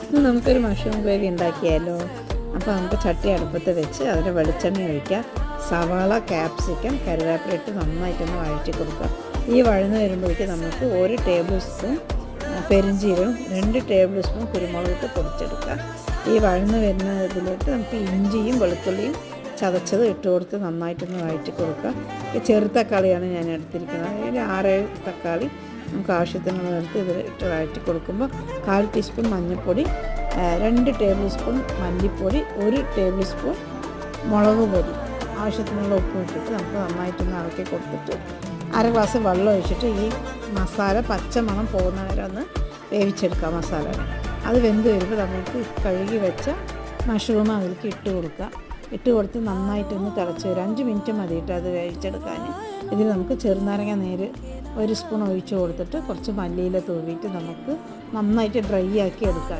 ഇന്ന് നമുക്കൊരു mushroom gravy ഉണ്ടാക്കിയാലോ. അപ്പോൾ നമുക്ക് ചട്ടി അടുപ്പത്ത് വെച്ച് അതിൽ വെളിച്ചെണ്ണ ഒഴിക്കുക. സവാള, ക്യാപ്സിക്കം, കറിവേപ്പില ഇട്ട് നന്നായിട്ടൊന്ന് വഴറ്റി കൊടുക്കുക. ഈ വഴന്ന് വരുമ്പോഴേക്ക് നമുക്ക് 1 ടേബിൾ സ്പൂൺ പെരിഞ്ചീരകം, 2 ടേബിൾ സ്പൂൺ കുരുമുളക് ഇട്ട് പൊടിച്ചെടുക്കുക. ഈ വഴന്ന് വരുന്ന ഇതിലോട്ട് നമുക്ക് ഇഞ്ചിയും വെളുത്തുള്ളിയും ചതച്ചത് ഇട്ട് കൊടുത്ത് നന്നായിട്ടൊന്ന് വഴറ്റി കൊടുക്കുക. ഈ ചെറുതക്കാളിയാണ് ഞാൻ എടുത്തിരിക്കുന്നത്. അതിൽ 6-7 തക്കാളി നമുക്ക് ആവശ്യത്തിനുള്ള എടുത്ത് ഇതിൽ ഇട്ട് വഴറ്റി കൊടുക്കുമ്പോൾ 1/4 ടീസ്പൂൺ മഞ്ഞൾപ്പൊടി, 2 ടേബിൾ സ്പൂൺ മല്ലിപ്പൊടി, 1 ടേബിൾ സ്പൂൺ മുളക് പൊടി, ആവശ്യത്തിനുള്ള ഉപ്പ് ഇട്ടിട്ട് നമുക്ക് നന്നായിട്ടൊന്ന് ഇളക്കി കൊടുത്തിട്ട് 1/2 ഗ്ലാസ് വെള്ളം ഒഴിച്ചിട്ട് ഈ മസാല പച്ചമണം പോകുന്ന വരെ ഒന്ന് വേവിച്ചെടുക്കുക. മസാല അത് വെന്ത് വരുമ്പോൾ നമുക്ക് കഴുകി വെച്ച മഷ്റൂം അതിലേക്ക് ഇട്ട് കൊടുത്ത് നന്നായിട്ടൊന്ന് തിളച്ച് വരും. 5 മിനിറ്റ് മതിയിട്ട് അത് വേവിച്ചെടുക്കാൻ. ഇതിൽ നമുക്ക് ചെറുനാരങ്ങ നീര് 1 സ്പൂൺ ഒഴിച്ച് കൊടുത്തിട്ട് കുറച്ച് മല്ലിയില തൂവിയിട്ട് നമുക്ക് നന്നായിട്ട് ഡ്രൈ ആക്കി എടുക്കാം.